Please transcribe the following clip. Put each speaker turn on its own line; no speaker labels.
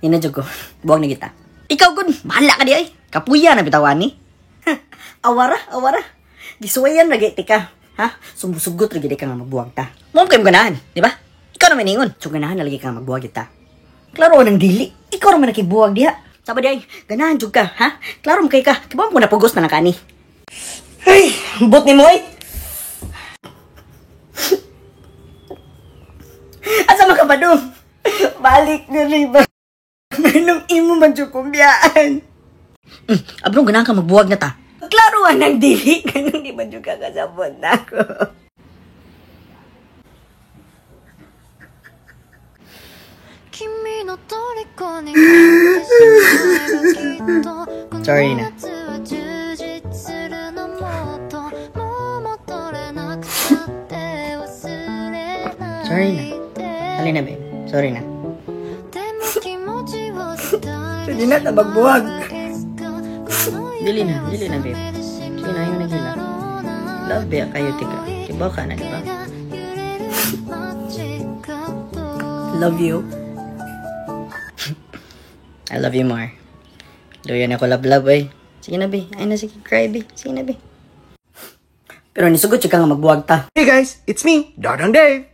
Inadyo ko. Buwag na kita. Ikaw gun, mahala ka di ay. Kapuya na bitawan ni. Awara. Gisuwayan lagi tika. Ha? Sumusugot lagi di ka nga magbuwag ta. Mo kayo ganahan, di ba? Ikaw naman ingon. So ganahan na lagi ka nga magbuwag kita. Klaro nang dili. Ikaw naman nakibuwag diha. Saba di ay, ganahan jud ka, ha? Klaro mo kay ka. Kibaw mo na pugos na nakani. Ay, bot ni mo ay. Asa makapadong? Balik na rin ba? Anong imo man dyan kumbiyaan? Abrong ganahan ka magbuwag na ta. Klaruan ng dili. Ganun di ba dyan kakasabot na ako? Sorry na. Sorry na. Hali na, babe. Sorry na. Hindi na magbuwag. Dili na, babe. Sige na, yung nagila. Love ba kayo, tika? Kibaw ka na, diba? Love you. I love you more. Doyan ako love, eh. Sige na, be. Ay na, sige, cry, be. Sige na, be. Pero nisugot siya ka nga magbuwag ta.
Hey guys, it's me, Dodong Dave.